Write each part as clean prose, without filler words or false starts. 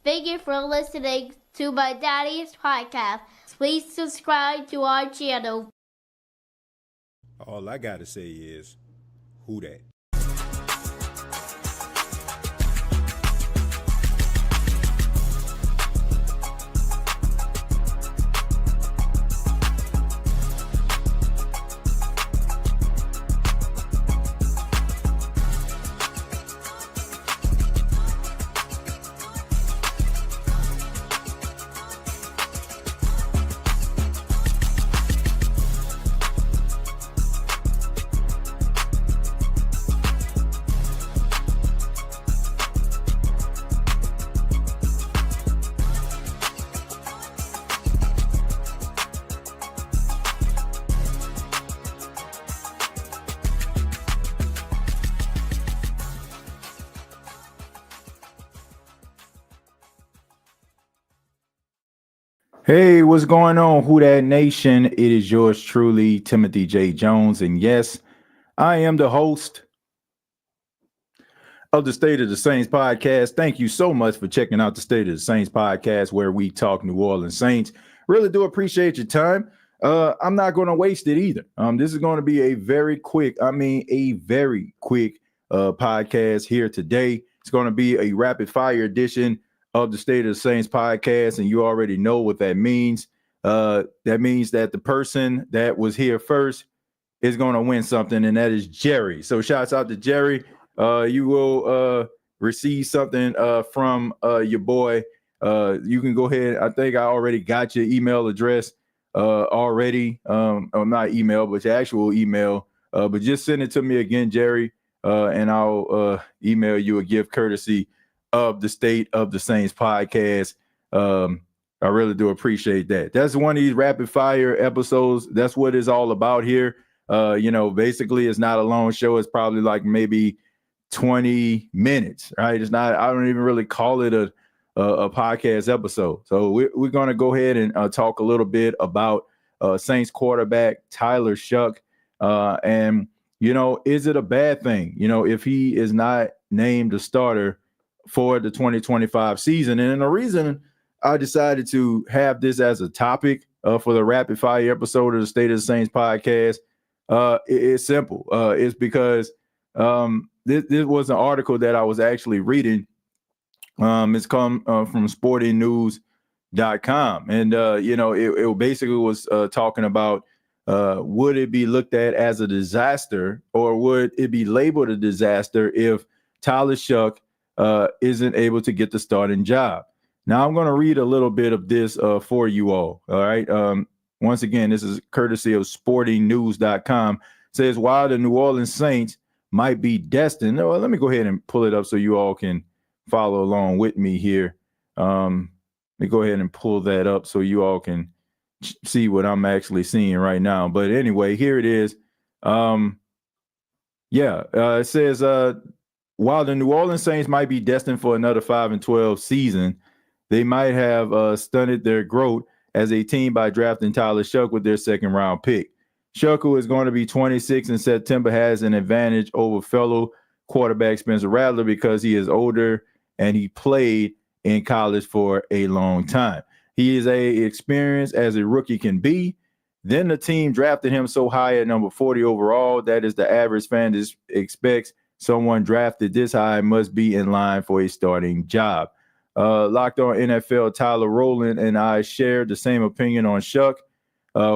Thank you for listening to my daddy's podcast. Please subscribe to our channel. All I gotta say is, who that? Hey, what's going on, Who Dat Nation? It is yours truly, Timothy J. Jones. And yes, I am the host of the State of the Saints podcast. Thank you so much for checking out the State of the Saints podcast, where we talk New Orleans Saints. Really do appreciate your time. I'm not going to waste it either. This is going to be a very quick podcast here today. It's going to be a rapid fire edition of the State of the Saints podcast, and you already know what that means. That means that the person that was here first is going to win something, and that is Jerry. So shouts out to Jerry. You will receive something from your boy. You can go ahead. I think I already got your email address already. Or not email, but your actual email. But just send it to me again, Jerry, and I'll email you a gift courtesy of the State of the Saints podcast. I really do appreciate that. That's one of these rapid fire episodes. That's what it's all about here. Basically it's not a long show. It's probably like maybe 20 minutes, right? It's not, I don't even really call it a podcast episode. So we're going to go ahead and talk a little bit about Saints quarterback Tyler Shough. And, is it a bad thing, if he is not named a starter for the 2025 season? And the reason I decided to have this as a topic for the rapid fire episode of the State of the Saints podcast, it's simple. It's because this was an article that I was actually reading. It's come from sportingnews.com. And, it basically was talking about would it be looked at as a disaster, or would it be labeled a disaster if Tyler Shough isn't able to get the starting job? Now, I'm going to read a little bit of this for you all. All right. Once again, this is courtesy of sportingnews.com. It says, while the New Orleans Saints might be destined. Well, let me go ahead and pull it up so you all can follow along with me here. Let me go ahead and pull that up so you all can see what I'm actually seeing right now. But anyway, here it is. It says, while the New Orleans Saints might be destined for another 5-12 season, they might have stunted their growth as a team by drafting Tyler Shough with their second round pick. Shough, who is going to be 26 in September, has an advantage over fellow quarterback Spencer Rattler because he is older and he played in college for a long time. He is experienced as a rookie can be. Then the team drafted him so high at number 40 overall. That is the average fan expects. Someone drafted this high must be in line for a starting job. Locked On NFL, Tyler Rowland and I shared the same opinion on Shough.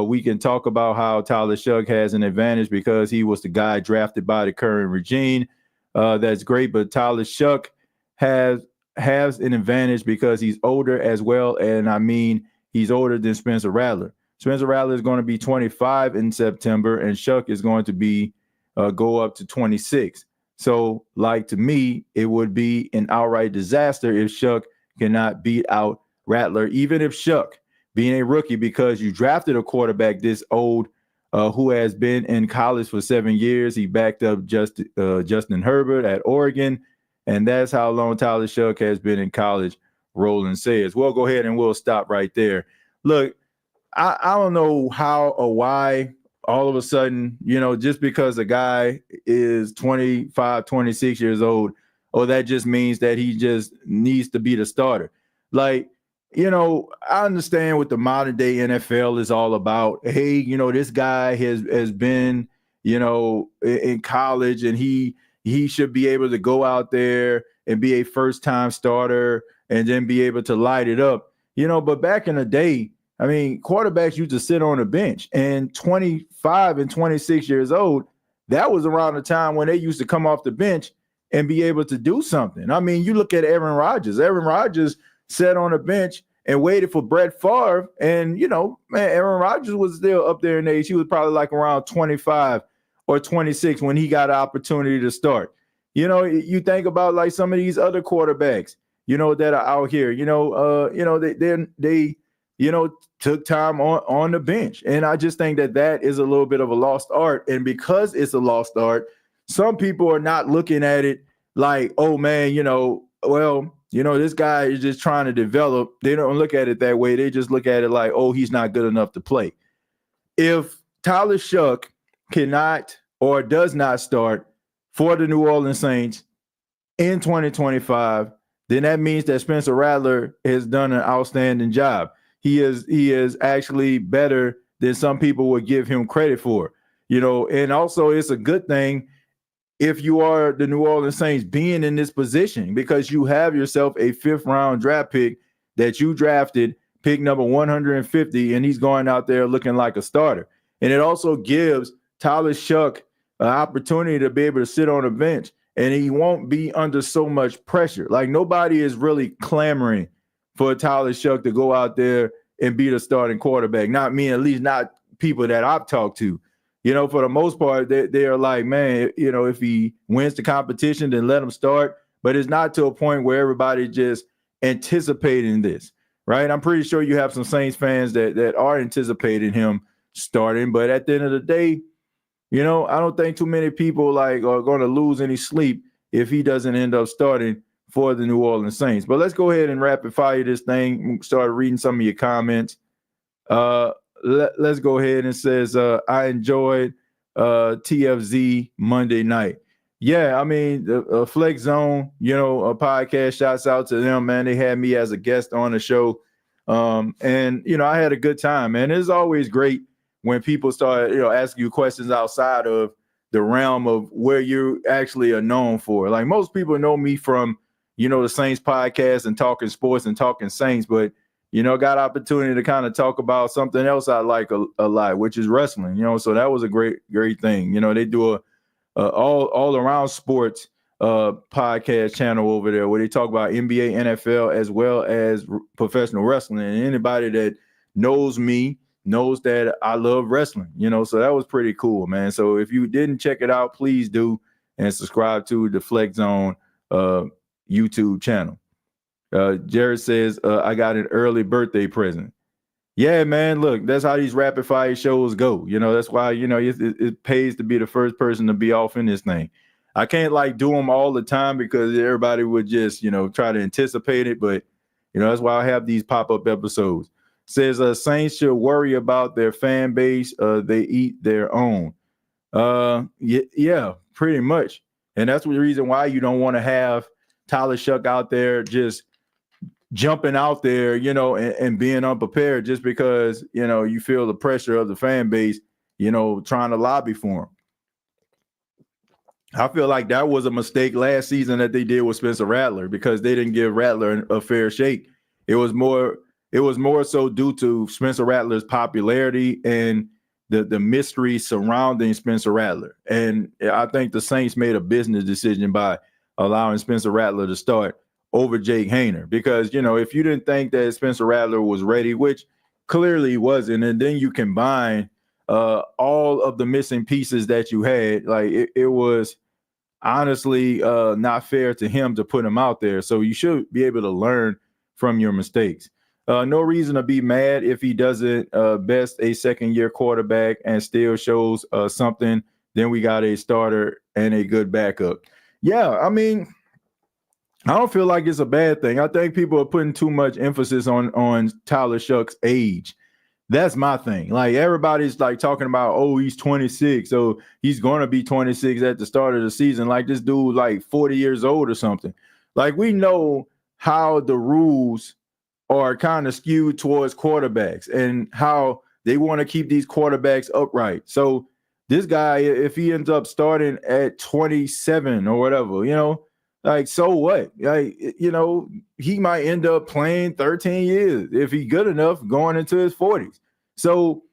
We can talk about how Tyler Shough has an advantage because he was the guy drafted by the current regime. That's great, but Tyler Shough has an advantage because he's older as well, and I mean he's older than Spencer Rattler. Spencer Rattler is going to be 25 in September, and Shough is going to be go up to 26. So, to me, it would be an outright disaster if Shough cannot beat out Rattler, even if Shough, being a rookie, because you drafted a quarterback this old who has been in college for 7 years. He backed up Justin Herbert at Oregon, and that's how long Tyler Shough has been in college, Roland says. We'll go ahead and we'll stop right there. Look, I don't know how or why all of a sudden, just because a guy is 25, 26 years old, that just means that he just needs to be the starter. Like, you know, I understand what the modern day NFL is all about. Hey, you know, this guy has been, you know, in college, and he should be able to go out there and be a first time starter and then be able to light it up. You know, but back in the day, I mean, quarterbacks used to sit on a bench, and 25 and 26 years old, that was around the time when they used to come off the bench and be able to do something. I mean, you look at Aaron Rodgers. Aaron Rodgers sat on a bench and waited for Brett Favre. And, you know, man, Aaron Rodgers was still up there in age. He was probably like around 25 or 26 when he got an opportunity to start. You know, you think about like some of these other quarterbacks, you know, that are out here, they you know, took time on the bench. And I just think that is a little bit of a lost art. And because it's a lost art, some people are not looking at it like, oh, man, you know, well, you know, this guy is just trying to develop. They don't look at it that way. They just look at it like, oh, he's not good enough to play. If Tyler Shough cannot or does not start for the New Orleans Saints in 2025, then that means that Spencer Rattler has done an outstanding job. He is actually better than some people would give him credit for, you know, and also it's a good thing if you are the New Orleans Saints being in this position, because you have yourself a 5th round draft pick that you drafted, pick number 150, and he's going out there looking like a starter. And it also gives Tyler Shough an opportunity to be able to sit on a bench, and he won't be under so much pressure. Like, nobody is really clamoring for Tyler Shough to go out there and be the starting quarterback. Not me, at least not people that I've talked to. You know, for the most part, they are like, man, you know, if he wins the competition, then let him start. But it's not to a point where everybody just anticipating this, right? I'm pretty sure you have some Saints fans that are anticipating him starting. But at the end of the day, you know, I don't think too many people like are going to lose any sleep if he doesn't end up starting for the New Orleans Saints. But let's go ahead and rapid fire this thing. Start reading some of your comments. Let's go ahead. And says, I enjoyed TFZ Monday night. Yeah, I mean, the Flex Zone, you know, a podcast, shouts out to them, man. They had me as a guest on the show. And, you know, I had a good time, man. It's always great when people start, you know, asking you questions outside of the realm of where you actually are known for. Like, most people know me from, you know, the Saints podcast and talking sports and talking Saints, but you know, got opportunity to kind of talk about something else I like a lot, which is wrestling, you know, so that was a great thing. You know, they do a all around sports podcast channel over there where they talk about NBA, NFL, as well as professional wrestling. And anybody that knows me knows that I love wrestling, you know, so that was pretty cool, man. So if you didn't check it out, please do, and subscribe to the Flex Zone YouTube channel. Jared says, I got an early birthday present. Yeah, man, look, that's how these rapid fire shows go. You know, that's why, you know, it pays to be the first person to be off in this thing. I can't like do them all the time because everybody would just, you know, try to anticipate it. But, you know, that's why I have these pop-up episodes. Says Saints should worry about their fan base. They eat their own. Yeah, pretty much. And that's the reason why you don't want to have Tyler Shough out there just jumping out there, you know, and being unprepared just because, you know, you feel the pressure of the fan base, you know, trying to lobby for him. I feel like that was a mistake last season that they did with Spencer Rattler because they didn't give Rattler a fair shake. It was more so due to Spencer Rattler's popularity and the mystery surrounding Spencer Rattler. And I think the Saints made a business decision by allowing Spencer Rattler to start over Jake Haener, because, you know, if you didn't think that Spencer Rattler was ready, which clearly he wasn't, and then you combine all of the missing pieces that you had, like it was honestly not fair to him to put him out there. So you should be able to learn from your mistakes. No reason to be mad if he doesn't best a second-year quarterback and still shows something. Then we got a starter and a good backup. Yeah, I mean, I don't feel like it's a bad thing. I think people are putting too much emphasis on Tyler Shough's age. That's my thing. Like, everybody's like talking about, oh, he's 26, so he's going to be 26 at the start of the season. Like, this dude like 40 years old or something. Like, we know how the rules are kind of skewed towards quarterbacks and how they want to keep these quarterbacks upright. So this guy, if he ends up starting at 27 or whatever, like, so what? Like, he might end up playing 13 years if he's good enough going into his 40s. So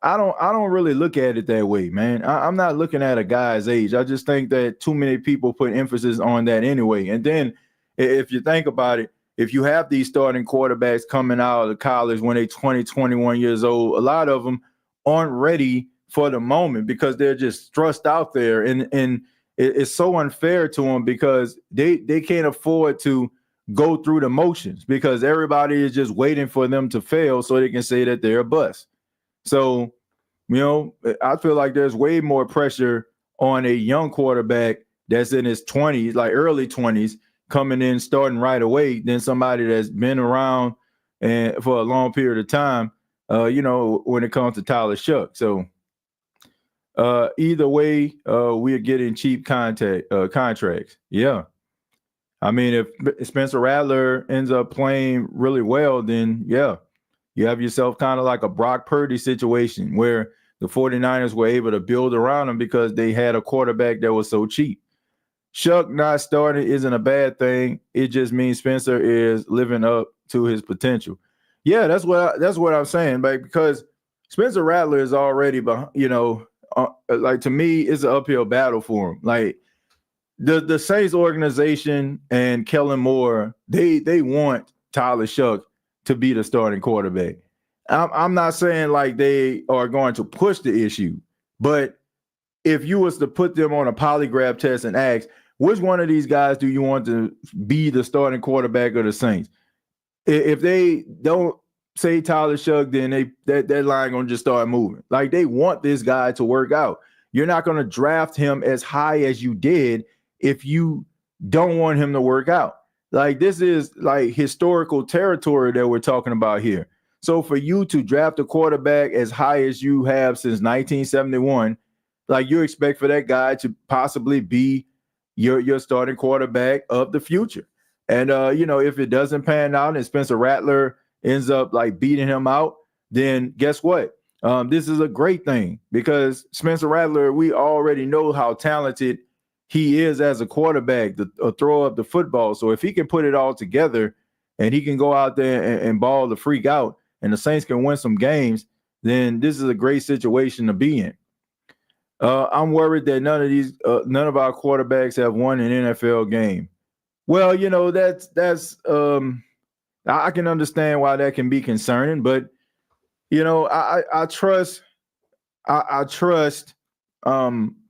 I don't really look at it that way, man. I'm not looking at a guy's age. I just think that too many people put emphasis on that anyway. And then if you think about it, if you have these starting quarterbacks coming out of college when they're 20, 21 years old, a lot of them aren't ready for the moment because they're just thrust out there. And it's so unfair to them because they can't afford to go through the motions because everybody is just waiting for them to fail so they can say that they're a bust. So, I feel like there's way more pressure on a young quarterback that's in his 20s, like early 20s, coming in starting right away than somebody that's been around and for a long period of time, when it comes to Tyler Shough. So either way, we're getting cheap contracts. Yeah. I mean, if Spencer Rattler ends up playing really well, then yeah, you have yourself kind of like a Brock Purdy situation where the 49ers were able to build around him because they had a quarterback that was so cheap. Shough not starting isn't a bad thing. It just means Spencer is living up to his potential. Yeah, that's what I'm saying, but because Spencer Rattler is already, like, to me, it's an uphill battle for him. Like the Saints organization and Kellen Moore, they want Tyler Shough to be the starting quarterback. I'm not saying like they are going to push the issue, but if you was to put them on a polygraph test and ask, which one of these guys do you want to be the starting quarterback of the Saints? If they don't say Tyler Shough, then that line gonna just start moving. Like, they want this guy to work out. You're not gonna draft him as high as you did if you don't want him to work out. Like, this is like historical territory that we're talking about here. So for you to draft a quarterback as high as you have since 1971, like, you expect for that guy to possibly be your starting quarterback of the future. And, if it doesn't pan out and Spencer Rattler ends up like beating him out, then guess what? This is a great thing because Spencer Rattler, we already know how talented he is as a quarterback to throw up the football. So if he can put it all together and he can go out there and ball the freak out and the Saints can win some games, then this is a great situation to be in. I'm worried that none of our quarterbacks have won an NFL game. Well, that's I can understand why that can be concerning, but I trust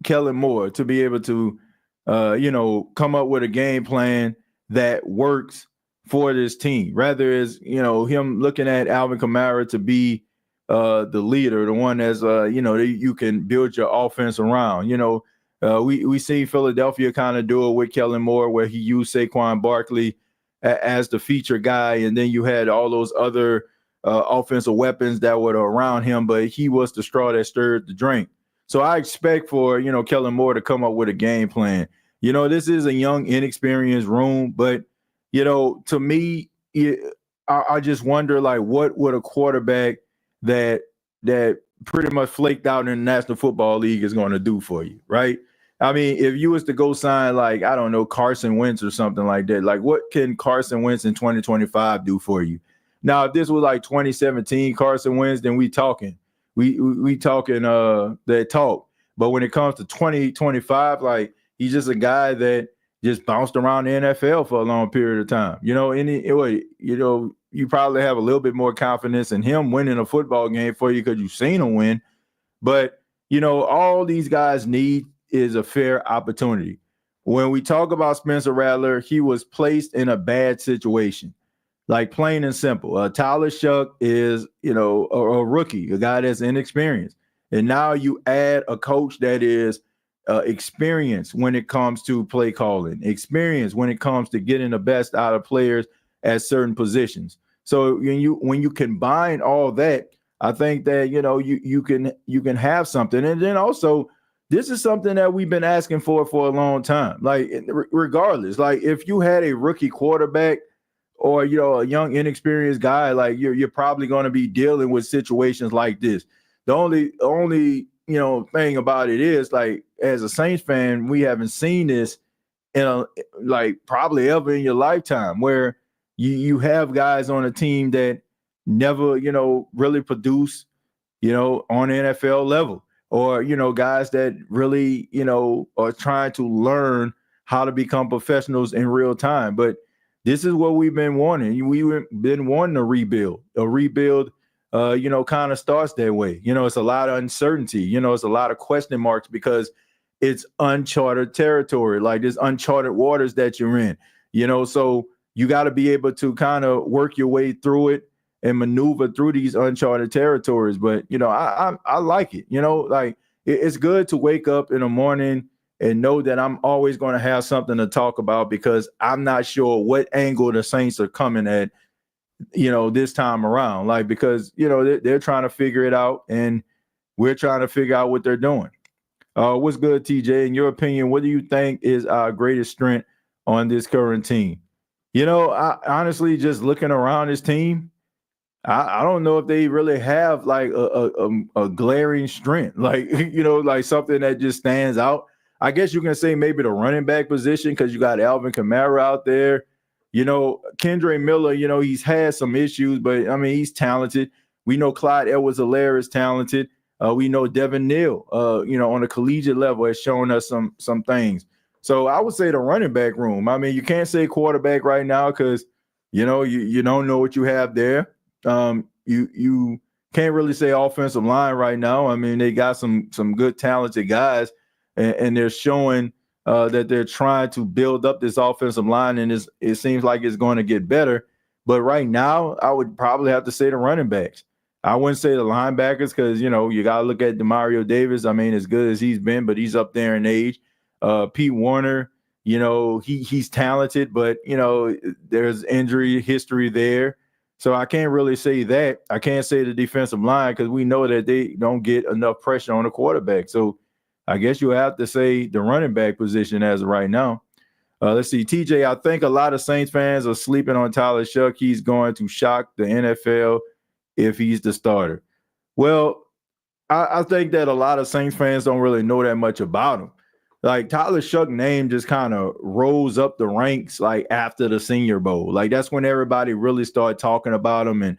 Kellen Moore to be able to come up with a game plan that works for this team. Rather is him looking at Alvin Kamara to be the leader, the one that's you can build your offense around. We see Philadelphia kind of do it with Kellen Moore, where he used Saquon Barkley as the feature guy, and then you had all those other offensive weapons that were around him, but he was the straw that stirred the drink. So I expect for Kellen Moore to come up with a game plan. This is a young, inexperienced room, but to me, I just wonder, like, what would a quarterback that pretty much flaked out in the National Football League is going to do for you, right? I mean, if you was to go sign, like, I don't know, Carson Wentz or something like that, like, what can Carson Wentz in 2025 do for you? Now, if this was like 2017 Carson Wentz, then we talking that talk. But when it comes to 2025, like, he's just a guy that just bounced around the NFL for a long period of time. You probably have a little bit more confidence in him winning a football game for you because you've seen him win. But, all these guys need is a fair opportunity. When we talk about Spencer Rattler, he was placed in a bad situation, like, plain and simple. Tyler Shough is, a rookie, a guy that's inexperienced. And now you add a coach that is experienced when it comes to play calling, experience when it comes to getting the best out of players at certain positions. So when you combine all that, I think that you can have something. And then also, this is something that we've been asking for a long time. Like, regardless, like, if you had a rookie quarterback or a young inexperienced guy, like you're probably going to be dealing with situations like this. The only thing about it is, like, as a Saints fan, we haven't seen this in like probably ever in your lifetime, where you have guys on a team that never really produce on the NFL level, or guys that really are trying to learn how to become professionals in real time. But this is what we've been wanting. We've been wanting a rebuild. A rebuild, kind of starts that way. It's a lot of uncertainty. It's a lot of question marks because it's uncharted territory, like there's uncharted waters that you're in. So you got to be able to kind of work your way through it and maneuver through these uncharted territories. But I like it. Like it's good to wake up in the morning and know that I'm always going to have something to talk about, because I'm not sure what angle the Saints are coming at, this time around. Like, because, they're trying to figure it out, and we're trying to figure out what they're doing. What's good, TJ? In your opinion, what do you think is our greatest strength on this current team? I honestly, just looking around this team, I don't know if they really have like a glaring strength, like, like something that just stands out. I guess you can say maybe the running back position, because you got Alvin Kamara out there. Kendre Miller, he's had some issues, but I mean, he's talented. We know Clyde Edwards-Helaire is talented. We know Devin Neal, on a collegiate level, has shown us some things. So I would say the running back room. I mean, you can't say quarterback right now because, you don't know what you have there. You can't really say offensive line right now. I mean, they got some good talented guys, and they're showing that they're trying to build up this offensive line, and it seems like it's going to get better. But right now, I would probably have to say the running backs. I wouldn't say the linebackers, because, you got to look at Demario Davis. I mean, as good as he's been, but he's up there in age. Pete Warner, he's talented, but, there's injury history there. So I can't really say that. I can't say the defensive line, because we know that they don't get enough pressure on the quarterback. So I guess you have to say the running back position as of right now. Let's see, TJ, I think a lot of Saints fans are sleeping on Tyler Shough. He's going to shock the NFL if he's the starter. Well, I think that a lot of Saints fans don't really know that much about him. Like, Tyler Shough's name just kind of rose up the ranks, like, after the Senior Bowl. Like, that's when everybody really started talking about him and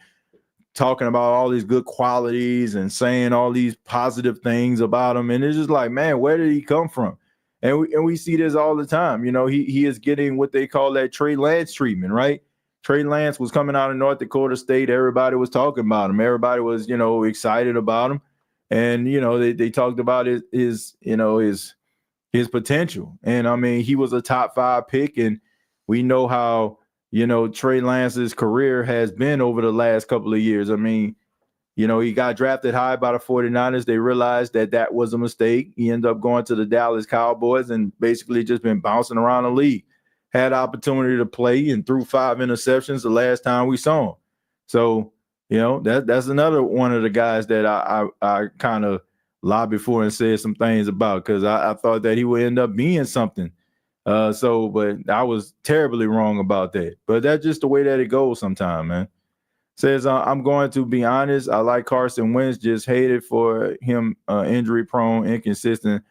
talking about all these good qualities and saying all these positive things about him. And it's just like, man, where did he come from? And we see this all the time. He is getting what they call that Trey Lance treatment, right? Trey Lance was coming out of North Dakota State. Everybody was talking about him. Everybody was, excited about him. And, they talked about his potential. And I mean, he was a top 5 pick, and we know how, Trey Lance's career has been over the last couple of years. I mean, he got drafted high by the 49ers. They realized that was a mistake. He ended up going to the Dallas Cowboys and basically just been bouncing around the league. Had opportunity to play and threw 5 interceptions the last time we saw him. So, that's another one of the guys that I kind of lobbied for and said some things about, because I thought that he would end up being something. But I was terribly wrong about that. But that's just the way that it goes sometimes, man. Says, I'm going to be honest. I like Carson Wentz, just hated for him, injury prone, inconsistent,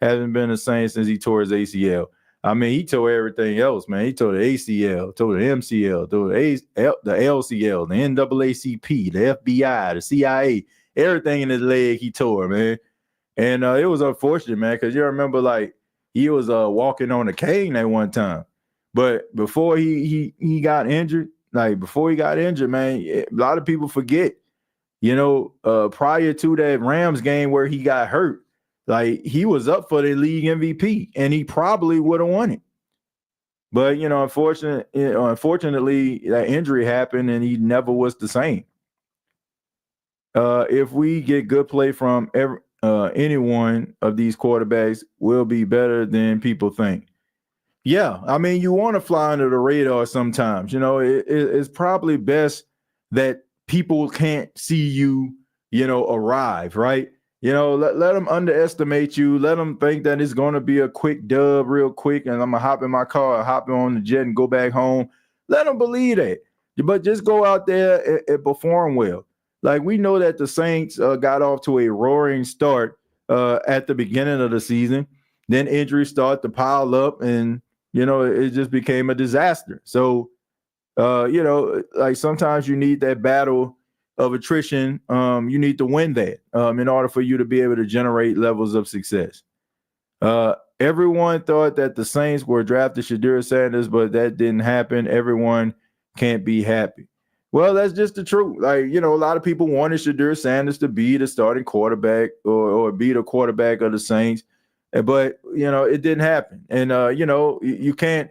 hasn't been the same since he tore his ACL. I mean, he tore everything else, man. He tore the ACL, tore the MCL, tore the LCL, the NAACP, the FBI, the CIA, everything in his leg he tore, man. And it was unfortunate, man, because you remember, like, he was walking on a cane at one time. But before he got injured, man, a lot of people forget, prior to that Rams game where he got hurt, like, he was up for the league MVP, and he probably would have won it. But, unfortunately, that injury happened, and he never was the same. If we get good play from any one of these quarterbacks, we'll be better than people think. Yeah, I mean, you want to fly under the radar sometimes. It's probably best that people can't see you, arrive, right? Let them underestimate you. Let them think that it's going to be a quick dub real quick, and I'm going to hop in my car, hop on the jet and go back home. Let them believe that. But just go out there and perform well. Like, we know that the Saints got off to a roaring start at the beginning of the season. Then injuries start to pile up, and it just became a disaster. So, like, sometimes you need that battle of attrition. You need to win that in order for you to be able to generate levels of success. Everyone thought that the Saints were drafted Shadur Sanders, but that didn't happen. Everyone can't be happy. Well, that's just the truth. Like, a lot of people wanted Shadur Sanders to be the starting quarterback or be the quarterback of the Saints. But, it didn't happen. And, you can't,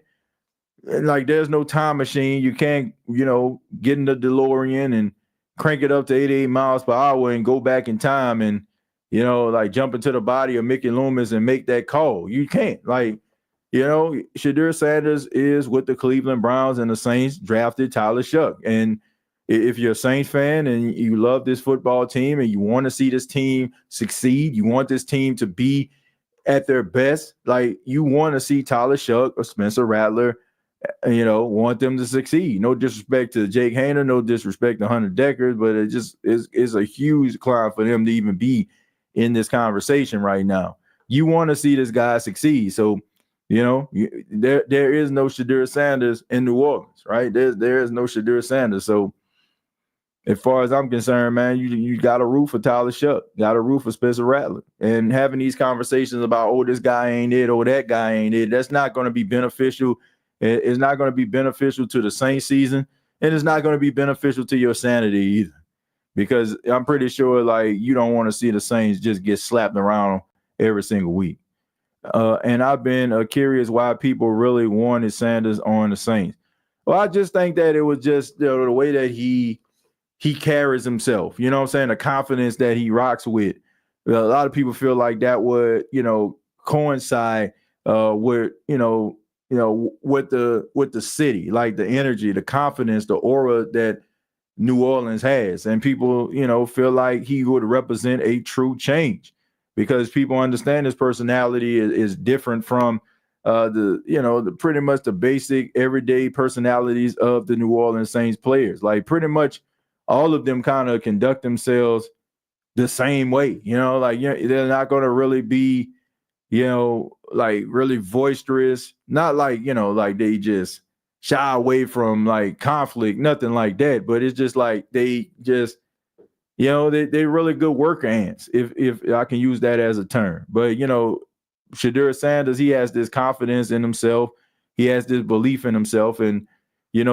like, there's no time machine. You can't, get in the DeLorean and crank it up to 88 miles per hour and go back in time and, like, jump into the body of Mickey Loomis and make that call. You can't. Like, Shadur Sanders is with the Cleveland Browns, and the Saints drafted Tyler Shough. And if you're a Saints fan and you love this football team and you want to see this team succeed, you want this team to be at their best, like, you want to see Tyler Shough or Spencer Rattler, want them to succeed. No disrespect to Jake Haener, no disrespect to Hunter Deckers, but it just is a huge climb for them to even be in this conversation right now. You want to see this guy succeed. So, there is no Shadur Sanders in New Orleans, right? There is no Shadur Sanders. So, as far as I'm concerned, man, you got to root for Tyler Shough, got to root for Spencer Rattler. And having these conversations about, oh, this guy ain't it, or that guy ain't it, that's not going to be beneficial. It's not going to be beneficial to the Saints season, and it's not going to be beneficial to your sanity either. Because I'm pretty sure, like, you don't want to see the Saints just get slapped around every single week. And I've been curious why people really wanted Sanders on the Saints. Well, I just think that it was just the way that he carries himself. You know what I'm saying? The confidence that he rocks with. A lot of people feel like that would, coincide with, with the city, like the energy, the confidence, the aura that New Orleans has. And people, feel like he would represent a true change because people understand his personality is different from the pretty much the basic everyday personalities of the New Orleans Saints players. Like, pretty much all of them kind of conduct themselves the same way, like, they're not going to really be, like, really boisterous, not like, like they just shy away from like conflict, nothing like that. But it's just like they just, they're really good worker ants, if I can use that as a term. But, Shadur Sanders, he has this confidence in himself. He has this belief in himself. And,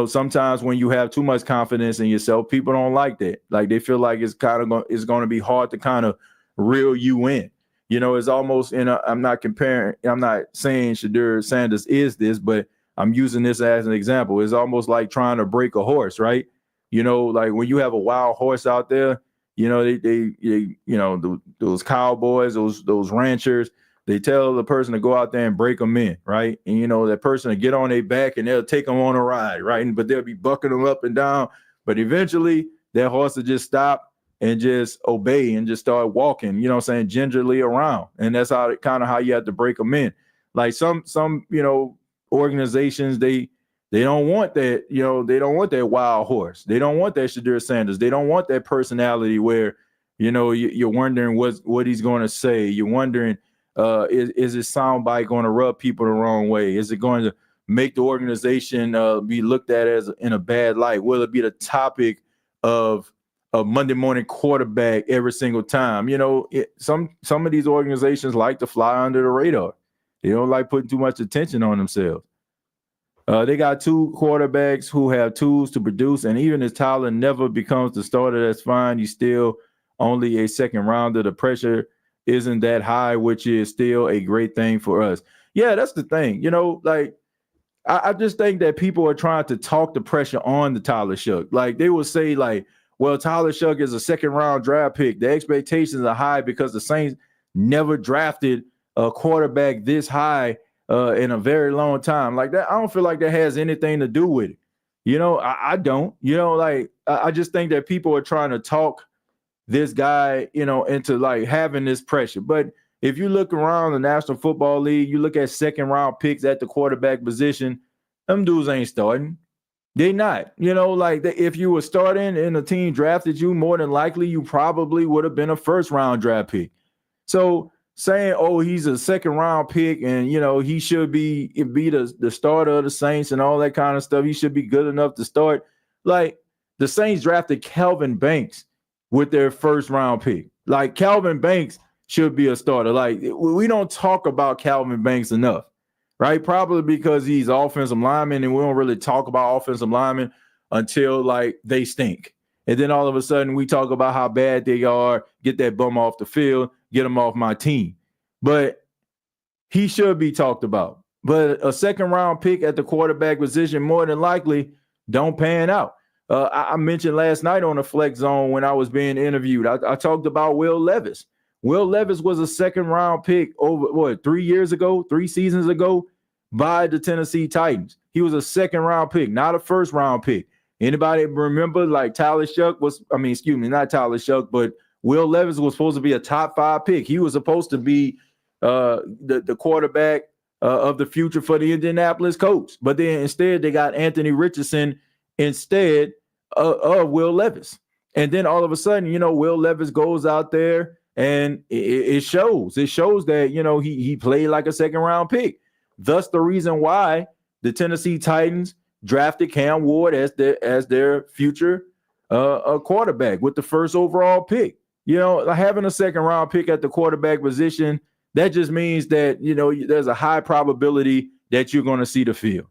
sometimes when you have too much confidence in yourself, people don't like that. Like, they feel like it's going to be hard to kind of reel you in. It's almost I'm not saying Shadur Sanders is this, but I'm using this as an example. It's almost like trying to break a horse, right? Like when you have a wild horse out there, those cowboys, those ranchers, they tell the person to go out there and break them in, right? And, that person will get on their back and they'll take them on a ride, right? But they'll be bucking them up and down. But eventually that horse will just stop and just obey and just start walking, gingerly around. And that's how you have to break them in. Like some organizations, they don't want that, they don't want that wild horse. They don't want that Shadur Sanders. They don't want that personality where, you're wondering what he's going to say. You're wondering, is his soundbite going to rub people the wrong way? Is it going to make the organization be looked at as in a bad light? Will it be the topic of a Monday morning quarterback every single time? Some of these organizations like to fly under the radar. They don't like putting too much attention on themselves. They got two quarterbacks who have tools to produce, and even if Tyler never becomes the starter, that's fine. He's still only a second rounder. The pressure isn't that high, which is still a great thing for us. Yeah, that's the thing. Like, I just think that people are trying to talk the pressure on the Tyler Shough. Like, they will say, like, well, Tyler Shough is a second-round draft pick. The expectations are high because the Saints never drafted a quarterback this high in a very long time. Like that, I don't feel like that has anything to do with it. I don't. Like, I just think that people are trying to talk this guy, into like having this pressure. But if you look around the National Football League, you look at second-round picks at the quarterback position, them dudes ain't starting. They not. Like if you were starting and a team drafted you, more than likely you probably would have been a first round draft pick. So saying, oh, he's a second round pick and he should be the starter of the Saints and all that kind of stuff. He should be good enough to start. Like the Saints drafted Calvin Banks with their first round pick. Like Calvin Banks should be a starter. Like we don't talk about Calvin Banks enough. Right? Probably because he's offensive lineman and we don't really talk about offensive linemen until like they stink. And then all of a sudden we talk about how bad they are, get that bum off the field, get him off my team. But he should be talked about. But a second round pick at the quarterback position more than likely don't pan out. I mentioned last night on the Flex Zone when I was being interviewed, I talked about Will Levis. Will Levis was a second round pick over 3 seasons ago by the Tennessee Titans. He was a second round pick, not a first round pick. Anybody remember like Tyler Shough not Tyler Shough, but Will Levis was supposed to be a top 5 pick. He was supposed to be the quarterback of the future for the Indianapolis Colts. But then instead they got Anthony Richardson instead of Will Levis. And then all of a sudden, Will Levis goes out there and it shows. It shows that, he played like a second round pick. Thus the reason why the Tennessee Titans drafted Cam Ward as their future quarterback with the first overall pick. Having a second round pick at the quarterback position, that just means that, there's a high probability that you're going to see the field.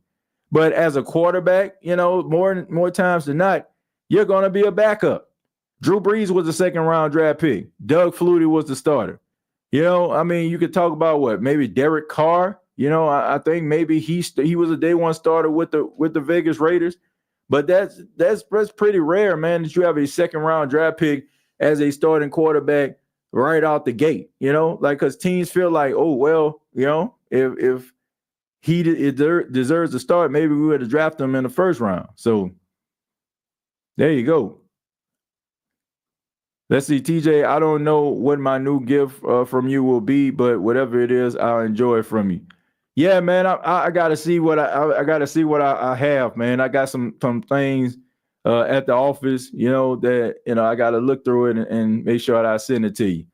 But as a quarterback, more times than not, you're going to be a backup. Drew Brees was a second round draft pick. Doug Flutie was the starter. You could talk about maybe Derek Carr. I think maybe he was a day one starter with the Vegas Raiders. But that's pretty rare, man, that you have a second round draft pick as a starting quarterback right out the gate. Because teams feel like, oh, well, if he deserves to start, maybe we would have drafted him in the first round. So there you go. Let's see, TJ, I don't know what my new gift from you will be, but whatever it is, I'll enjoy it from you. Yeah, man, I got to see what I got to see what I have, man. I got some things at the office, that, I got to look through it and make sure that I send it to you,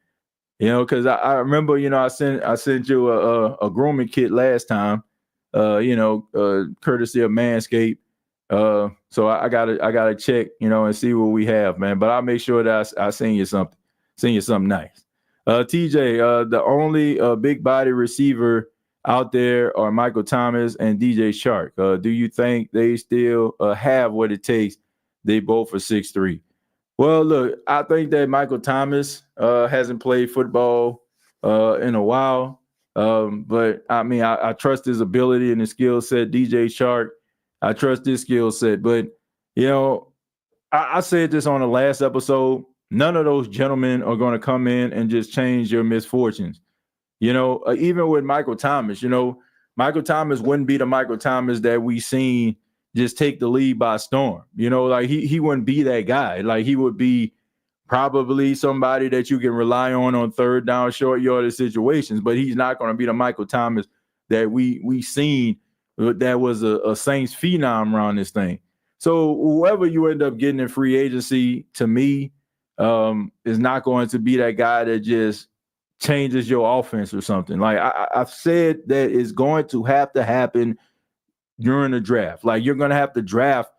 because I remember, I sent you a grooming kit last time, courtesy of Manscaped. So I gotta check, and see what we have, man. But I'll make sure that I send you something nice. TJ, the only big body receiver out there are Michael Thomas and DJ Chark. Do you think they still have what it takes? They both are 6'3". Well, look, I think that Michael Thomas hasn't played football in a while. But I trust his ability and his skill set. DJ Chark, I trust his skill set. But, I said this on the last episode. None of those gentlemen are going to come in and just change your misfortunes. Even with Michael Thomas, Michael Thomas wouldn't be the Michael Thomas that we seen just take the lead by storm. Like he wouldn't be that guy. Like he would be probably somebody that you can rely on third down, short yardage situations, but he's not going to be the Michael Thomas that we seen that was a Saints phenom around this thing. So whoever you end up getting in free agency, to me, is not going to be that guy that just changes your offense or something. Like I've said that it's going to have to happen during the draft. Like you're going to have to draft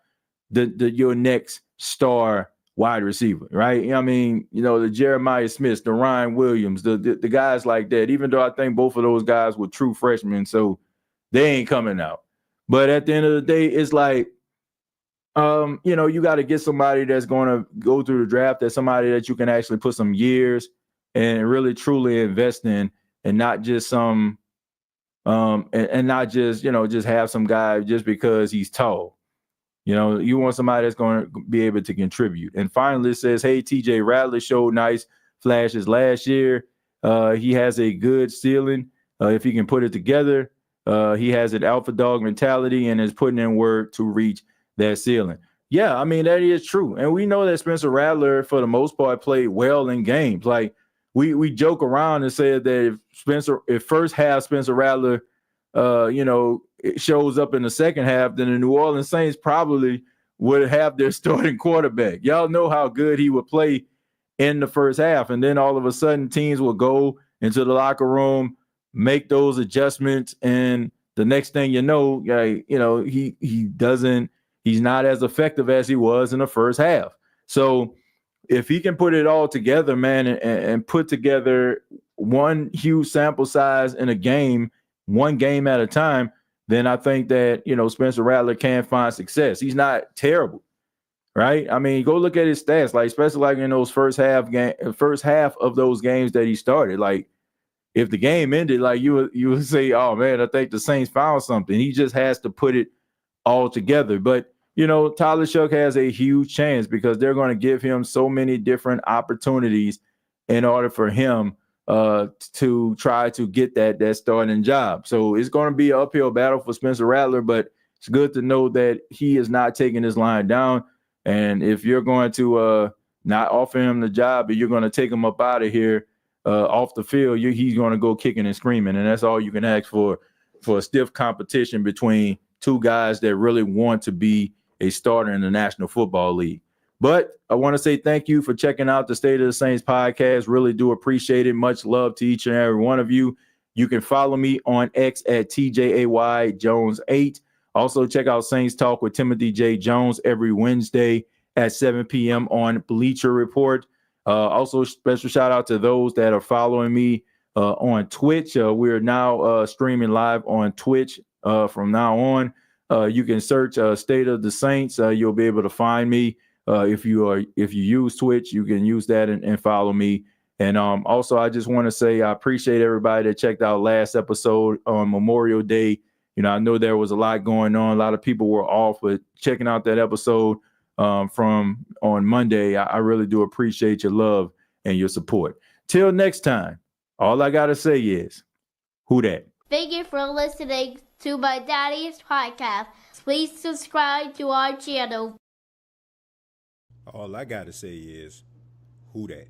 your next star wide receiver, right? The Jeremiah Smiths, the Ryan Williams, the guys like that, even though I think both of those guys were true freshmen, so they ain't coming out. But at the end of the day, it's like, you got to get somebody that's going to go through the draft, that's somebody that you can actually put some years and really truly invest in, and not just some, and not just, just have some guy just because he's tall. You want somebody that's going to be able to contribute. And finally, it says, hey, TJ Rattler showed nice flashes last year. He has a good ceiling if he can put it together. He has an alpha dog mentality and is putting in work to reach that ceiling. Yeah, that is true. And we know that Spencer Rattler, for the most part, played well in games. Like we joke around and say that if first half Spencer Rattler, it shows up in the second half, then the New Orleans Saints probably would have their starting quarterback. Y'all know how good he would play in the first half. And then all of a sudden teams will go into the locker room, make those adjustments, and the next thing you know, he's not as effective as he was in the first half. So if he can put it all together, man, and put together one huge sample size in a game, one game at a time, then I think that, Spencer Rattler can find success. He's not terrible, right? I mean, go look at his stats, like especially like in those first half of those games that he started. Like if the game ended, like you would say, oh man, I think the Saints found something. He just has to put it all together. But Tyler Shough has a huge chance because they're going to give him so many different opportunities in order for him to try to get that starting job. So it's going to be an uphill battle for Spencer Rattler, but it's good to know that he is not taking his line down. And if you're going to not offer him the job, but you're going to take him up out of here off the field, he's going to go kicking and screaming. And that's all you can ask for a stiff competition between two guys that really want to be a starter in the National Football League. But I want to say thank you for checking out the State of the Saints podcast. Really do appreciate it. Much love to each and every one of you. You can follow me on X at TJAY Jones8. Also, check out Saints Talk with Timothy J. Jones every Wednesday at 7 p.m. on Bleacher Report. Also, special shout out to those that are following me on Twitch. We're now streaming live on Twitch from now on. You can search State of the Saints. You'll be able to find me. If you use Twitch, you can use that and follow me. And also, I just want to say I appreciate everybody that checked out last episode on Memorial Day. I know there was a lot going on. A lot of people were off, but checking out that episode from on Monday, I really do appreciate your love and your support. Till next time, all I got to say is, who dat? Thank you for listening to my daddy's podcast. Please subscribe to our channel. All I got to say is, who dat?